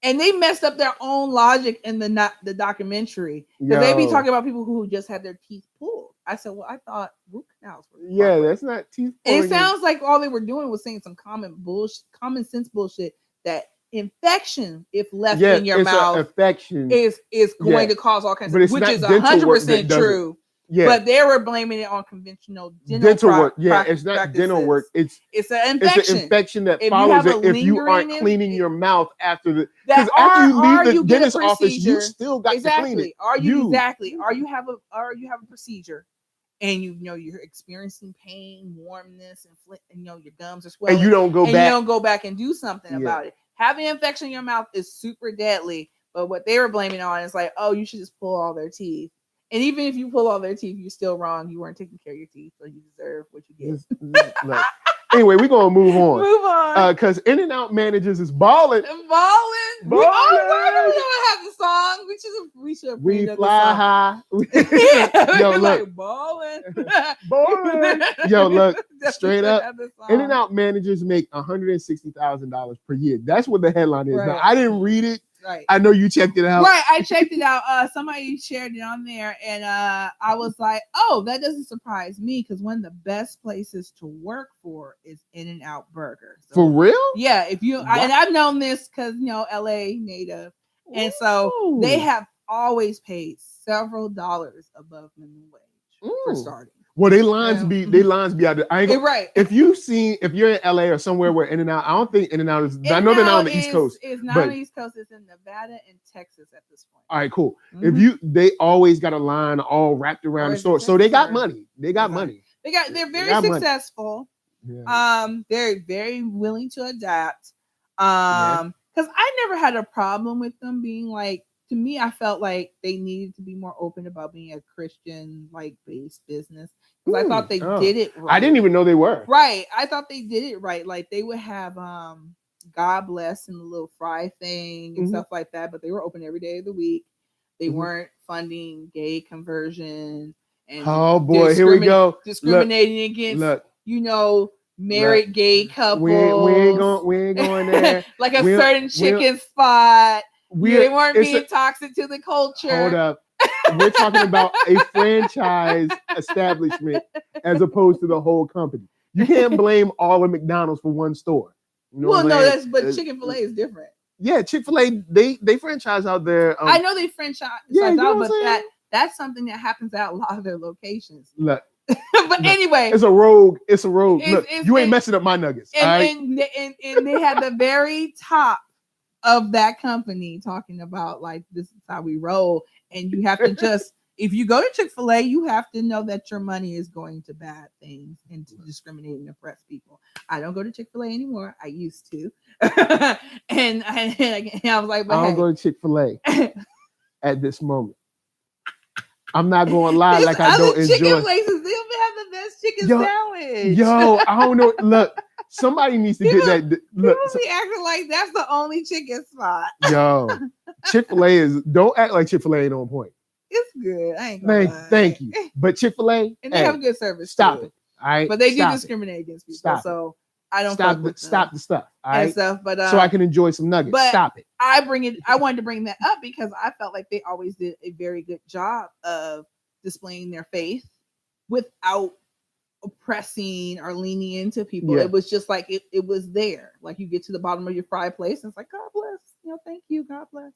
And they messed up their own logic in the documentary. Because they be talking about people who just had their teeth pulled. I said, well, I thought root canals were that's not teeth pulling. And it sounds like all they were doing was saying some common sense bullshit that infection, if left in your mouth, is going to cause all kinds of, which is 100% true. Yeah. But they were blaming it on conventional dental work. Yeah, it's not practices. Dental work. It's an infection. It's an infection that follows it if you aren't cleaning your mouth after the. Because after you leave the dentist office, you still got to clean it. Or you have a procedure, and you're experiencing pain, warmness, and your gums are swelling, and you don't go back and do something about it. Having an infection in your mouth is super deadly. But what they were blaming on is like, oh, you should just pull all their teeth. And even if you pull all their teeth, you're still wrong. You weren't taking care of your teeth, so you deserve what you get. Anyway, we're gonna move on. Move on. Because In-N-Out managers is balling. Ballin'. We don't have the song. We should We fly high. Yo, look. Like ballin'. Ballin'. Yo, look. Straight up. In-N-Out managers make $160,000 per year. That's what the headline is. Right. Now, I didn't read it. Right. I know you checked it out. Right. I checked it out. Somebody shared it on there, and I was like, oh, that doesn't surprise me because one of the best places to work for is In-N-Out Burger. So, for real? yeah. If you and I've known this because LA native, and so they have always paid several dollars above minimum wage for starting. Well, they lines be out there. I ain't gonna, right. If you're in LA or somewhere where In-N-Out, I don't think In-N-Out is. I know they're not on the East Coast. It's not on the East Coast. It's in Nevada and Texas at this point. All right, cool. They always got a line all wrapped around the store, so they got money. They got money. They're very successful. Yeah. They're very willing to adapt. Because I never had a problem with them being like. To me, I felt like they needed to be more open about being a Christian based business. Because I thought they did it right. I didn't even know they were. Right. I thought they did it right. Like they would have God bless and the little fry thing and stuff like that, but they were open every day of the week. They weren't funding gay conversion and oh boy, here we go. Discriminating against married gay couples. We ain't going there. Like a certain chicken spot. They weren't being toxic to the culture. Hold up. We're talking about a franchise establishment as opposed to the whole company. You can't blame all of McDonald's for one store. You know but Chick-fil-A is different. Yeah, Chick-fil-A, they franchise out there. I know they franchise out, but that's something that happens at a lot of their locations. Look. But anyway, it's a rogue. Look, you ain't messing up my nuggets. And they had the very top of that company talking about like this is how we roll, and you have to just if you go to Chick-fil-A, you have to know that your money is going to bad things and to discriminate and oppress people. I don't go to Chick-fil-A anymore. I used to, and I was like, but I don't go to Chick-fil-A at this moment. I'm not going to lie, like I don't enjoy. Chicken places, they have the best chicken sandwich. Yo, I don't know. Look. Somebody needs to get that. Look, people be acting like that's the only chicken spot. Yo, Chick-fil-A don't act like Chick-fil-A ain't on point. It's good. I ain't gonna lie. Thank you. But Chick-fil-A, and they have good service. Stop it. All right. But they do discriminate against people. So I don't stop the stuff. All right. Stuff, but so I can enjoy some nuggets. But stop it. I wanted to bring that up because I felt like they always did a very good job of displaying their faith without oppressing or leaning into people. It was just like it was there. Like you get to the bottom of your fireplace and it's like, God bless, thank you, God bless.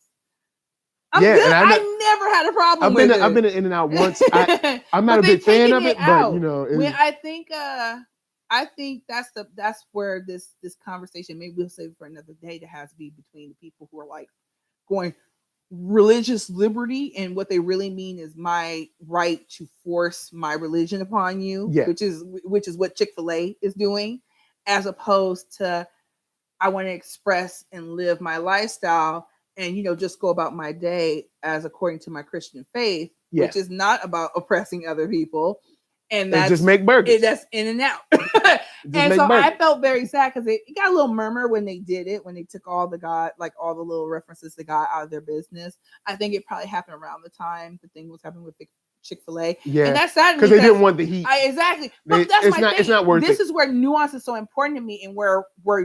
I'm good. And I never had a problem with it. I've been in In-N-Out once. I'm not a big fan of it, but I think that's where this conversation, maybe we'll save it for another day, that has to be between the people who are like going religious liberty, and what they really mean is my right to force my religion upon you, which is what Chick-fil-A is doing, as opposed to I want to express and live my lifestyle and just go about my day as according to my Christian faith, which is not about oppressing other people. And that's just make burgers. That's In-N-Out. And so I felt very sad because it got a little murmur when they did it, when they took all the little references to God out of their business. I think it probably happened around the time the thing was happening with Chick-fil-A. Yeah. And that's sad because they didn't want the heat. Exactly. But that's my thing. It's not worth it. This is where nuance is so important to me, and where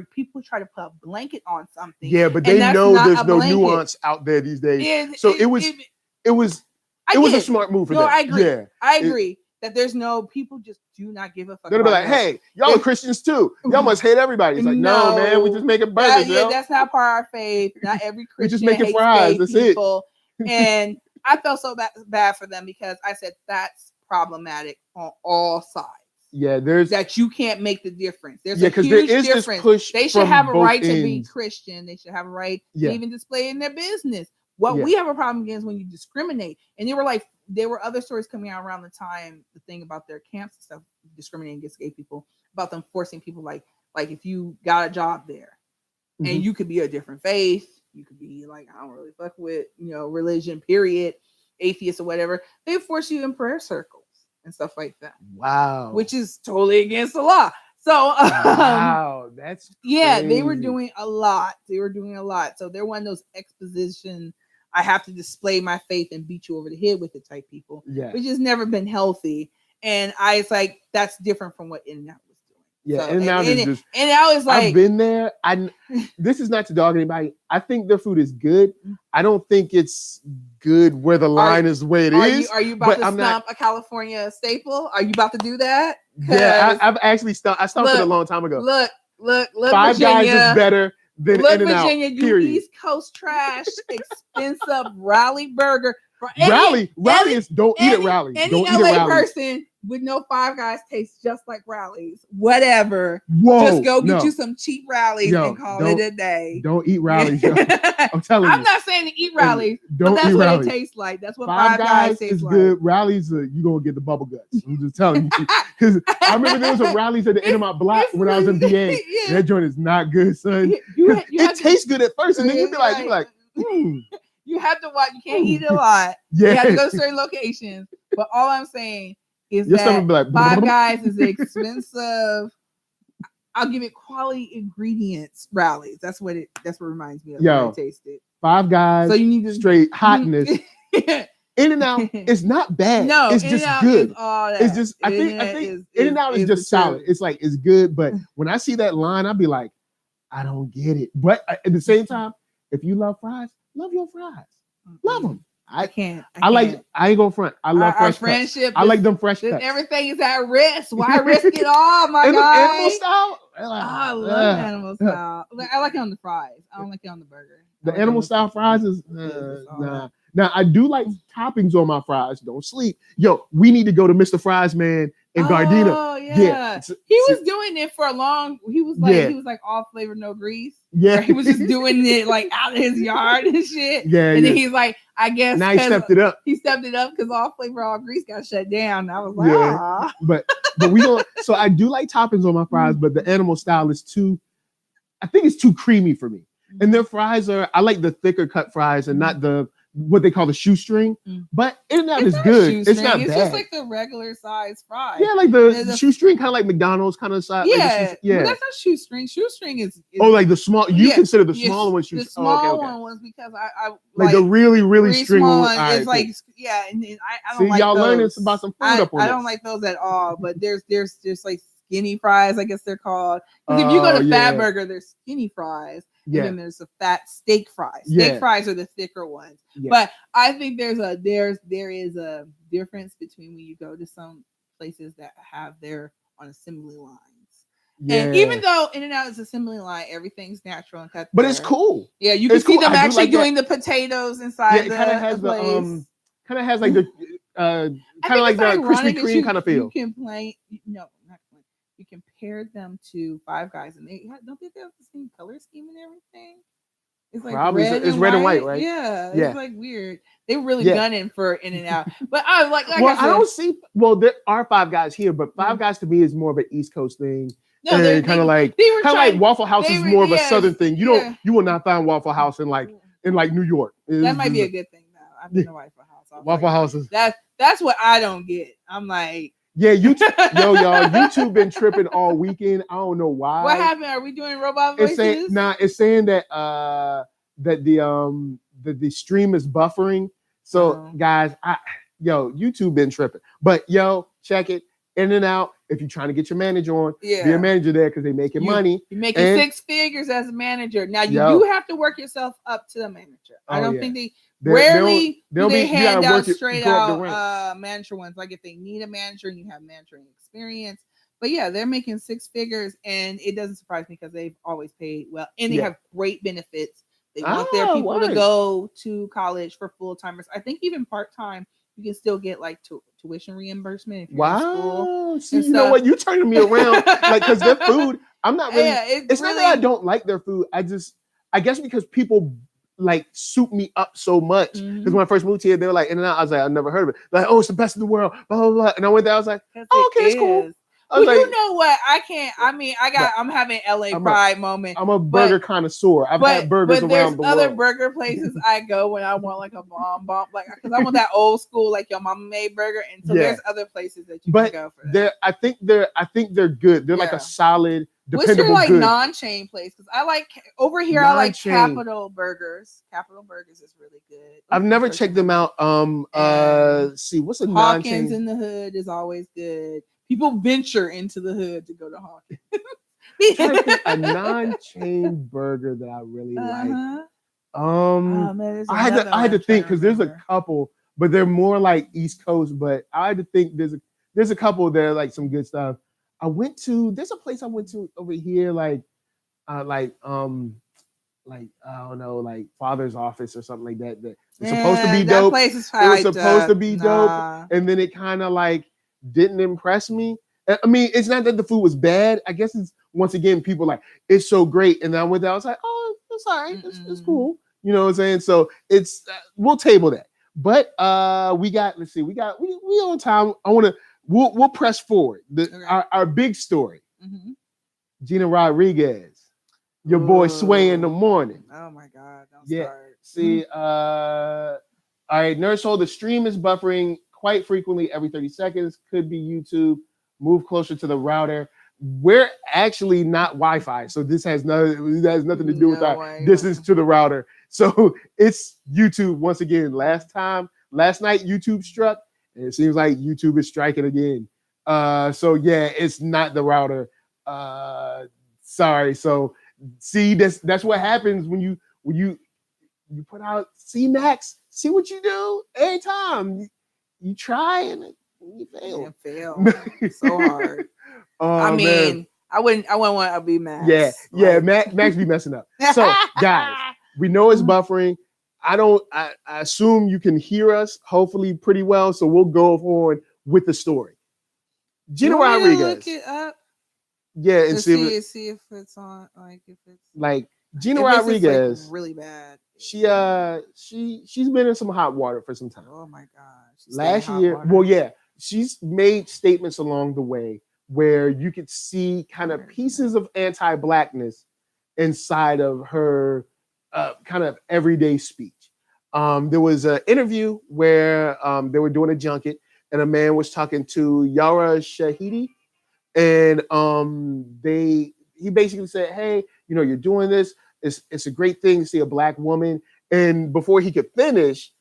people try to put a blanket on something. Yeah, but they know there's no nuance out there these days. It was a smart move for them. I agree. Yeah, I agree. That there's no people just do not give a fuck. They're gonna be like, hey, y'all are Christians too. Y'all must hate everybody. It's like, no man, we just making burgers. That's not part of our faith. Not every Christian. We just making fries. That's people. And I felt so bad for them because I said that's problematic on all sides. Yeah, there's that you can't make the difference. There's a huge difference. This push they should have a right ends. To be Christian. They should have a right to even display in their business. What we have a problem against when you discriminate. And there were other stories coming out around the time, the thing about their camps and stuff, discriminating against gay people, about them forcing people like if you got a job there and you could be a different faith, you could be like, I don't really fuck with, religion, period, atheist or whatever. They force you in prayer circles and stuff like that. Wow. Which is totally against the law. So wow, that's yeah, they were crazy. doing a lot. So they're one of those exposition, I have to display my faith and beat you over the head with it type people, Yeah. which has never been healthy. And I was like, that's different from what In-N-Out was doing. Yeah, so, In-N-Out is just. In-N-Out is like, I've been there. This is not to dog anybody. I think their food is good. I don't think it's good where the line is the way it is. Are you about to stomp a California staple? Are you about to do that? Yeah, I've actually stopped. I stopped it a long time ago. Look, Five Virginia, Guys is better than In-N-Out. Virginia, you period. East Coast trash, expensive Raleigh burger. Raleigh is don't eat at Raleigh. Any Don't eat LA at Raleigh. person would know Five Guys tastes just like Rally's. Whatever. Whoa, just go get you some cheap Rally's and call it a day. Don't eat Rally's. I'm telling you. I'm not saying to eat Rally's, but that's what Rally's. it tastes like. That's what Five Guys tastes like. Good. Rally's, you gonna get the bubble guts. I'm just telling you. Because I remember there was a Rally's at the end of my block when I was in VA. Yeah. That joint is not good, son. It tastes good at first, and then you'd be like, You have to watch. You can't eat it a lot. Yeah. You have to go to certain locations. But all I'm saying is that Five Guys is expensive. I'll give it quality ingredients. Rallies. That's what it reminds me of. When I taste it. Five Guys. So you need to straight hotness. In-N-Out is not bad. No, it's just good. It's just I think In-N-Out is just solid. It's like it's good, but when I see that line, I'll be like, I don't get it. But at the same time, if you love fries, love your fries. Love them. I can't. I ain't gonna front. I love fresh friendship. I like them fresh cuts. Everything is at risk. Why risk it all, my guy? Animal style. I love animal style. I like it on the fries. I don't like it on the burger. The animal style fries is nah. Now I do like toppings on my fries. Don't sleep. Yo, we need to go to Mr. Fries Man in Gardena. Oh yeah. He was doing it for a long. He was like all flavor, no grease. Yeah. He was just doing it like out of his yard and shit. Yeah. And then he's like, I guess now he stepped it up. He stepped it up because all flavor, all grease got shut down. And I was like, ah. But we don't. So I do like toppings on my fries, but the animal style is too. I think it's too creamy for me. And their fries I like the thicker cut fries and not the what they call the shoestring. But In-N-Out is good. It's not bad. It's just like the regular size fries. Yeah, like the shoestring, kind of like McDonald's kind of size. Yeah, like but that's not shoestring. Shoestring is like the small. You consider the smaller ones shoestring. The small one was because I like the really string small one. It's cool. Like and I don't like y'all those. learning about some food up on I don't like those at all. But there's like skinny fries, I guess they're called. Because if you go to Fat Burger, there's skinny fries. Yeah. And then there's the fat steak fries. Steak fries are the thicker ones. Yeah. But I think there is a difference between when you go to some places that have their on assembly lines. Yeah. And even though In-N-Out is assembly line, everything's natural and cut. But it's cool. Yeah, you can see them actually doing the potatoes inside the place. Kind of has like the kind of like the Krispy Kreme kind of feel. You compare them to Five Guys, and don't they have the same color scheme and everything? It's like probably it's red and white, right? Yeah, it's like weird. They were really gunning for In-N-Out, but I like. Well, I don't see. Well, there are Five Guys here, but Five Guys to me is more of an East Coast thing. No, they're kind of like Waffle House is more of a Southern thing. You will not find Waffle House in like New York. That might be a good thing though. I've been to Waffle House. Waffle Houses. That's what I don't get. I'm like. Yeah, YouTube, y'all, YouTube been tripping all weekend. I don't know why. What happened? Are we doing robot voices? It's saying that that the stream is buffering. So guys, YouTube been tripping. But check it. In-N-Out. If you're trying to get your manager on, be a manager there because they making money. You're making 6 figures as a manager. Now you do have to work yourself up to the manager. I don't think they. Rarely do they hand out straight out manager ones. Like if they need a manager and you have managing experience. But yeah, they're making 6 figures, and it doesn't surprise me because they've always paid well, and they have great benefits. They want their people to go to college for full timers. I think even part time, you can still get like tuition reabursement if you're in school. See, you know what? You turning me around like because their food. I'm not really. It's really, not that I don't like their food. I guess because people like soup me up so much because when I first moved here, they were like In-N-Out. I was like, I've never heard of it. Like, oh, it's the best in the world. Blah blah blah. And I went there. I was like, oh, okay, it's cool. I was Well, like, you know what? I can't. I mean, I'm having LA pride moment. I'm a burger connoisseur. I've had burgers around the world. Other burger places I go when I want like a bomb, like because I want that old school like your mama made burger, and so there's other places that you can go for that. I think they're good. They're like a solid, dependable. What's your like good non-chain place? Because I like over here. I like Capital Burgers. Capital Burgers is really good. I've never checked them out. See what's a Hawkins in the hood is always good. People venture into the hood to go to Hawkins. A non-chain burger that I really like. Man, I had to think because there's a couple, but they're more like East Coast. But I had to think there's a couple that are like some good stuff. There's a place I went to over here, like I don't know, like Father's Office or something like that. That it's supposed to be dope. Place is it was supposed to be dope, and then it kind of like didn't impress me. I mean, it's not that the food was bad. I guess it's once again people like it's so great, and then I went there. I was like, oh, it's all right. It's cool. You know what I'm saying? So it's we'll table that. But we on time. We'll press forward. Our big story. Mm-hmm. Gina Rodriguez, your boy Sway in the morning. Oh my God! Don't start. See, all right, NERDSoul. The stream is buffering quite frequently every 30 seconds. Could be YouTube. Move closer to the router. We're actually not Wi-Fi, so this has nothing to do with our distance to the router. So it's YouTube once again. Last night YouTube struck, and it seems like YouTube is striking again. So yeah, it's not the router. Sorry. So see, that's what happens when you put out C-Max. See what you do every time. You try and you fail. So hard. I mean, man. I wouldn't want to be Max. Yeah, Max be messing up. So guys, we know it's buffering. I assume you can hear us hopefully pretty well. So we'll go on with the story. Gina Rodriguez. Look it up. Yeah, and see if it's on. Like if it's like Gina Rodriguez. Like really bad. She's been in some hot water for some time. Oh my gosh. Last year, well, yeah, she's made statements along the way where you could see kind of pieces of anti-Blackness inside of her kind of everyday speech. There was an interview where they were doing a junket and a man was talking to Yara Shahidi, and he basically said, hey, you know, you're doing this. It's a great thing to see a Black woman. And before he could finish,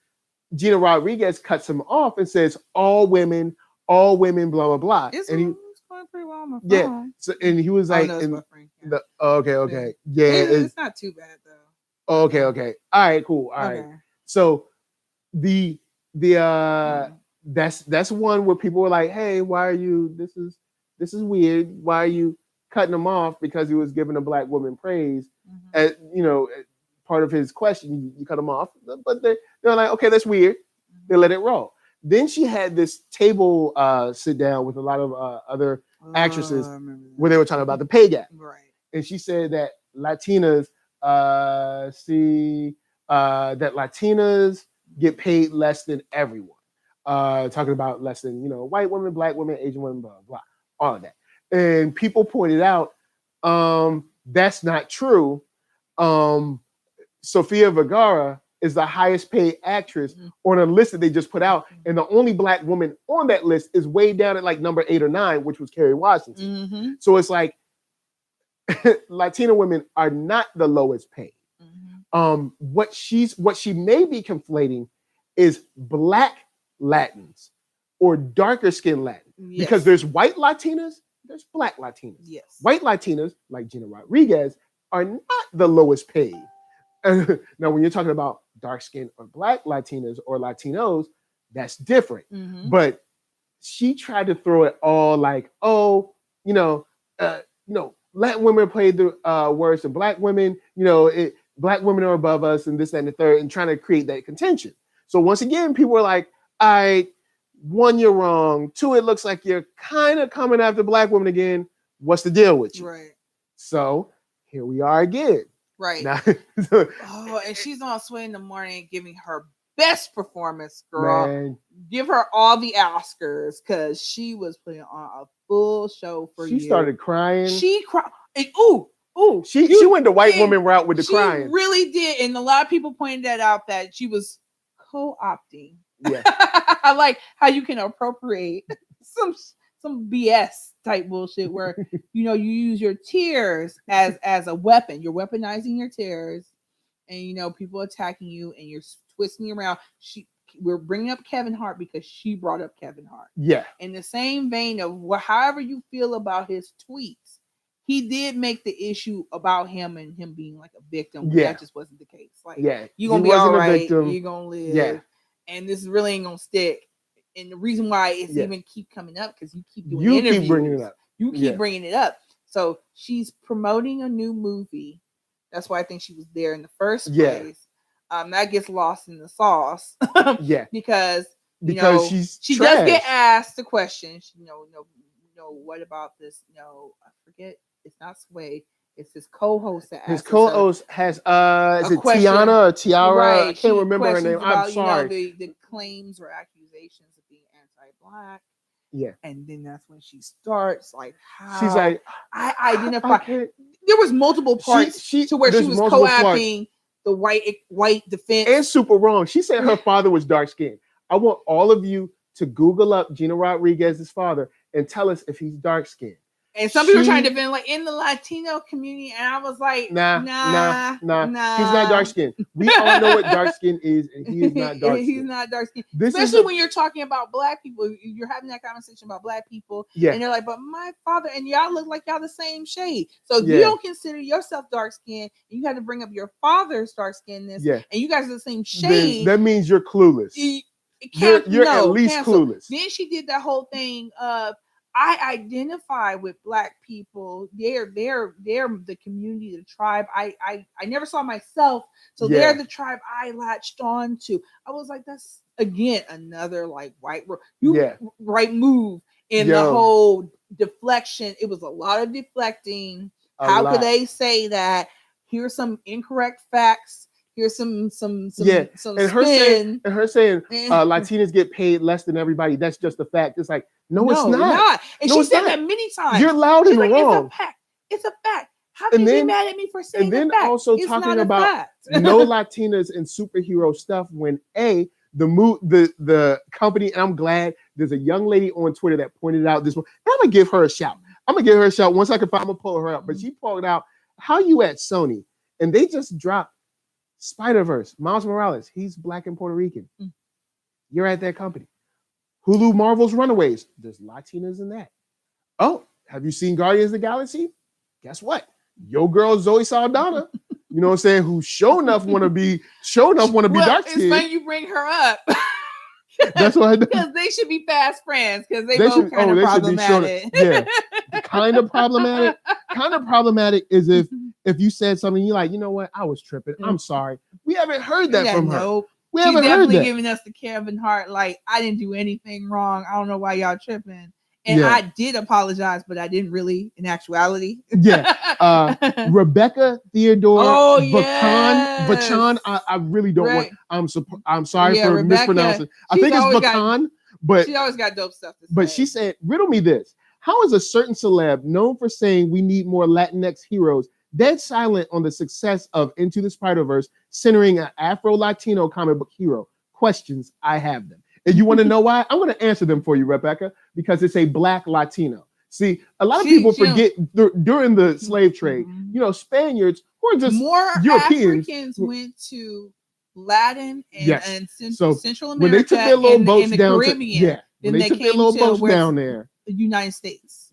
Gina Rodriguez cuts him off and says, all women, blah, blah, blah. It's going pretty well on my phone. Yeah. So, and he was like, okay. Yeah. It's not too bad though. Okay. All right, cool. All right. So that's one where people were like, hey, why are you, this is weird. Why are you cutting him off because he was giving a Black woman praise? As, you know, part of his question, you cut him off, but they're like, okay, that's weird. They let it roll. Then she had this table sit down with a lot of other actresses where they were talking about the pay gap. Right. And she said that Latinas get paid less than everyone. Talking about less than, you know, white women, Black women, Asian women, blah, blah, all of that. And people pointed out that's not true. Sofia Vergara is the highest paid actress on a list that they just put out. And the only Black woman on that list is way down at like number 8 or 9, which was Kerry Washington. So it's like Latina women are not the lowest paid. What she may be conflating is Black Latins or darker skinned Latins. Because there's white Latinas, there's Black Latinas. Yes. White Latinas, like Gina Rodriguez, are not the lowest paid. Now, when you're talking about dark skinned or Black Latinas or Latinos, that's different. But she tried to throw it all like, oh, Latin women played the worse than Black women. Black women are above us, and this, that, and the third, and trying to create that contention. So once again, people were like, one, you're wrong. Two, it looks like you're kind of coming after Black women again. What's the deal with you? Right. So here we are again. Right. Now, and she's on Sway in the morning giving her best performance, girl. Man. give her all the Oscars because she was putting on a full show for you. She started crying. She cried. Ooh. She went the white woman route with the crying. She really did, and a lot of people pointed that out that she was co-opting. Yeah, I like how you can appropriate some BS type bullshit where you use your tears as a weapon. You're weaponizing your tears, and people attacking you, and you're twisting around. We're bringing up Kevin Hart because she brought up Kevin Hart. Yeah. In the same vein of however you feel about his tweets, he did make the issue about him and him being like a victim. Yeah. That just wasn't the case. Like, you're gonna be all right. You're gonna live. Yeah. And this really ain't gonna stick. And the reason why it's even keep coming up because you keep doing interviews. Keep bringing it up. You keep bringing it up. So she's promoting a new movie. That's why I think she was there in the first place. That gets lost in the sauce. because she trash. does get asked the question. What about this? No, I forget. It's not Sway. It's his co-host that his co-host has is it Tiana or Tiara? Right. I can't remember her name. I'm sorry. The claims or accusations of being anti-black. Yeah. And then that's when she starts like how she's like I identify. There was multiple parts to where she was co-opting the white defense. And super wrong. She said her father was dark skinned. I want all of you to Google up Gina Rodriguez's father and tell us if he's dark skinned. And some people are trying to defend like in the Latino community, and I was like, nah. He's not dark skinned. We all know what dark skin is, and he is not dark skinned. He's not dark skinned. Especially when you're talking about black people, you're having that conversation about black people, and they're like, but my father and y'all look like y'all the same shade. So you don't consider yourself dark skinned, and you had to bring up your father's dark skinness, and you guys are the same shade. Then that means you're clueless. You're at least clueless. Then she did that whole thing of I identify with black people. They're the community, the tribe. I never saw myself, so they're the tribe I latched on to. I was like, that's again another like right move in the whole deflection. It was a lot of deflecting. How could they say that? Here's some incorrect facts. Here's some and spin. Her saying Latinas get paid less than everybody. That's just a fact. It's like, no, it's not. And she said that many times. You're loud and wrong. It's a fact. How can you be mad at me for saying that? And then also talking about no Latinas in superhero stuff when the company, and I'm glad there's a young lady on Twitter that pointed out this one. I'm gonna give her a shout. Once I can find, I'm gonna pull her up. But she pointed out how you at Sony, and they just dropped Spider-Verse, Miles Morales, he's black and Puerto Rican. You're at that company. Hulu Marvel's Runaways, there's Latinas in that. Oh, have you seen Guardians of the Galaxy? Guess what? Your girl Zoe Saldana, you know what I'm saying, who sure enough want to be dark skinned. It's funny you bring her up. That's what I do. Because they should be fast friends because they both kind of problematic. Kind of problematic. Kind of problematic is if you said something, you're like, you know what, I was tripping. I'm sorry. We haven't heard that from her. Nope. She's definitely giving us the Kevin Hart, like, I didn't do anything wrong. I don't know why y'all tripping. And I did apologize, but I didn't really in actuality. Rebecca Theodore Vachon. I really don't want. I'm sorry for Rebecca, mispronouncing. I think it's Vachon, but she always got dope stuff to say. But she said, riddle me this. How is a certain celeb known for saying we need more Latinx heroes dead silent on the success of Into the Spider-Verse, centering an Afro-Latino comic book hero? Questions, I have them. And you want to know why? I'm going to answer them for you, Rebecca, because it's a black Latino. See, a lot of people forget during the slave trade, Spaniards who are just more Europeans. Africans went to Latin and Central America when they took their little boats the down Caribbean, when they took their little boats down there, the United States.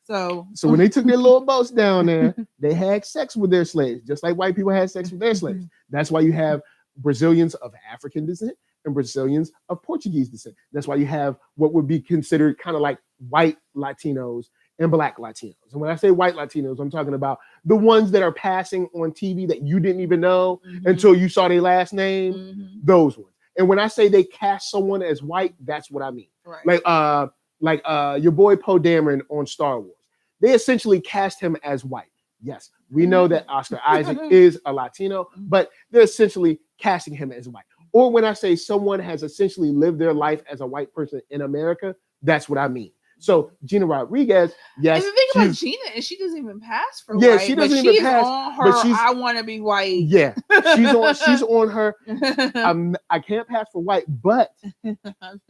So when they took their little boats down there, they had sex with their slaves, just like white people had sex with their slaves. That's why you have Brazilians of African descent and Brazilians of Portuguese descent. That's why you have what would be considered kind of like white Latinos and black Latinos. And when I say white Latinos, I'm talking about the ones that are passing on TV that you didn't even know until you saw their last name, those ones. And when I say they cast someone as white, that's what I mean. Right. Like your boy Poe Dameron on Star Wars. They essentially cast him as white. Yes, we know that Oscar Isaac is a Latino, but they're essentially casting him as white. or when I say someone has essentially lived their life as a white person in America, that's what I mean. So Gina Rodriguez, yes. And the thing about Gina is she doesn't even pass for yeah, white. she doesn't but even she's pass. on her. But she's, I want to be white. Yeah, she's on her. I can't pass for white, but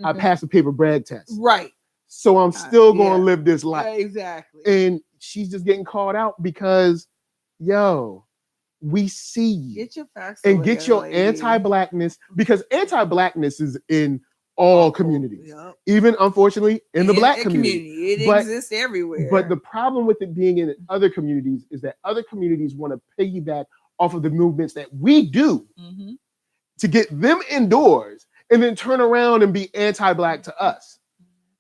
I passed the paper brag test. Right. So I'm still going to live this life. Yeah, exactly. And she's just getting called out because, yo, we see you. Get your facts and get your anti-blackness, because anti-blackness is in all communities, even unfortunately in the black community. It exists everywhere. But the problem with it being in other communities is that other communities want to piggyback off of the movements that we do to get them indoors and then turn around and be anti-black to us.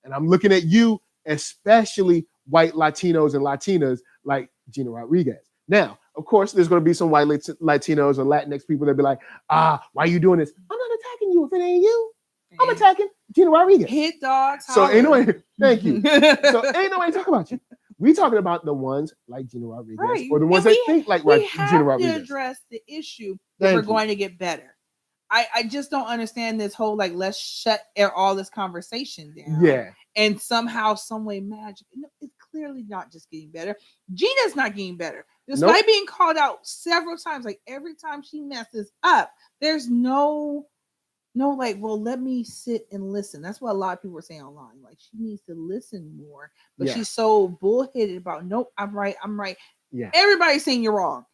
And I'm looking at you, especially white Latinos and Latinas like Gina Rodriguez. Now, of course, there's going to be some white Latinos or Latinx people that be like, why are you doing this? I'm not attacking you if it ain't you. I'm attacking Gina Rodriguez. Hit dogs. So ain't no thank you. So ain't nobody talking about you. We talking about the ones like Gina Rodriguez, or the ones that think like Gina Rodriguez. We have to address the issue that we're going to get better. I just don't understand this whole like let's shut all this conversation down. Yeah. And somehow, some way, magic. No, it's clearly not just getting better. Gina's not getting better. Despite being called out several times, like every time she messes up, there's no like, well, let me sit and listen. That's what a lot of people are saying online. Like she needs to listen more, but she's so bullheaded about nope, I'm right. Yeah. Everybody's saying you're wrong.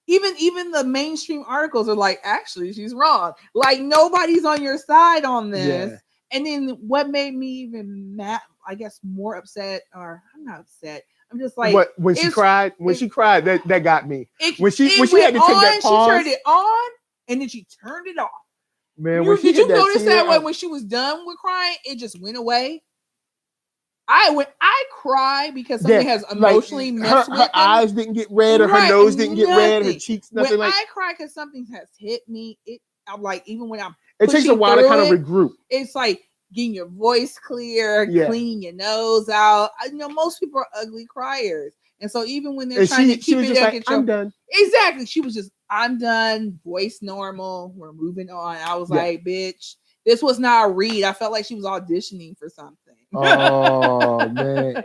Even the mainstream articles are like, actually, she's wrong. Like nobody's on your side on this. Yeah. And then what made me even mad, I guess more upset, or I'm not upset. I'm just like when she cried, that got me. When she had to take that she pause. turned it on and then she turned it off. Man, did you notice that when she was done with crying, it just went away? I cry because something has emotionally messed with her eyes didn't get red, or her nose didn't get red, her cheeks, nothing when like. I cry because something has hit me. I'm like, even when I'm it takes a while to kind of regroup. It's like getting your voice clear, cleaning your nose out. Most people are ugly criers. And so even when they're trying to keep it under control, I'm done. Exactly. She was just, I'm done, voice normal, we're moving on. I was like, bitch, this was not a read. I felt like she was auditioning for something. Oh, man.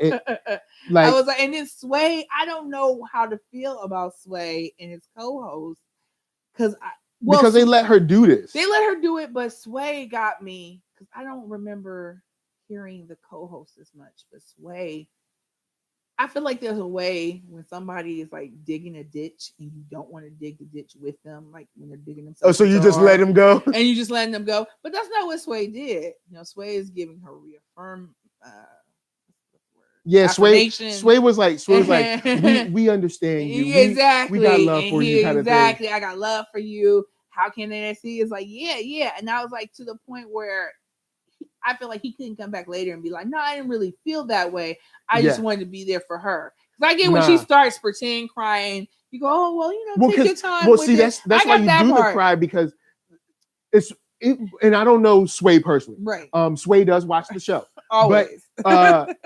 I was like, and then Sway, I don't know how to feel about Sway and his co-host. Because they let her do this. They let her do it, but Sway got me, because I don't remember hearing the co-host as much, but Sway, I feel like there's a way when somebody is like digging a ditch and you don't want to dig the ditch with them, like when they're digging themselves. Oh, so you just let them go? And you just letting them go. But that's not what Sway did. Sway is giving her reaffirm. Yeah, Sway was like, we understand you. Exactly. We got love for you, kind of thing. Exactly. I got love for you. How can they see? It's like, yeah. And I was like, to the point where I feel like he couldn't come back later and be like, no, I didn't really feel that way. I just wanted to be there for her. Because I get when she starts pretending crying, you go, oh, well, take your time. Well, see, that's why you do the cry, because and I don't know Sway personally. Right. Sway does watch the show. Always. But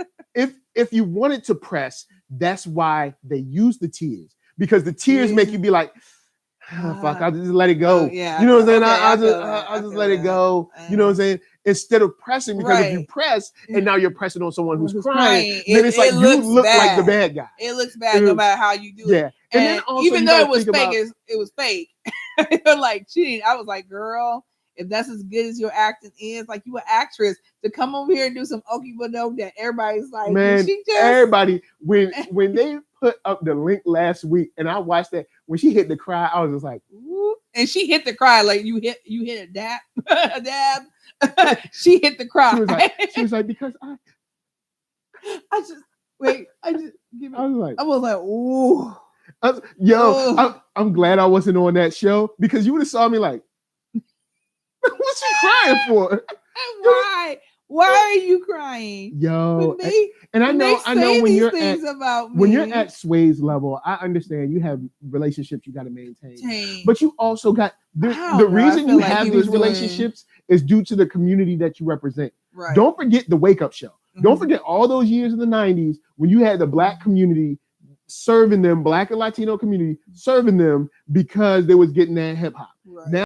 if you wanted to press, that's why they use the tears, because the tears make you be like, fuck, I'll just let it go. Yeah. You know what I'm saying? I'll just let it go. You know what I'm saying? Instead of pressing, because if you press and now you're pressing on someone who's crying, then it's like you look like the bad guy. It looks bad no matter how you do it. Yeah. And then also, even though it was fake, it was fake. Like cheating. I was like, girl, if that's as good as your acting is, like you an actress, to come over here and do some okie doke that everybody's like, man, everybody, when they put up the link last week and I watched that, when she hit the cry, I was just like, ooh. And she hit the cry like you hit a dab, a dab. She hit the cry. She was like, because I was like, ooh. I'm glad I wasn't on that show, because you would have saw me like, what's she crying for? Why are you crying? Yo, I know when you're at Sway's level, I understand you have relationships you got to maintain. But you also got the reason you have these relationships is due to the community that you represent. Right. Don't forget the Wake Up Show. Mm-hmm. Don't forget all those years in the 90s when you had the Black community serving them, Black and Latino community serving them, because they was getting that hip hop.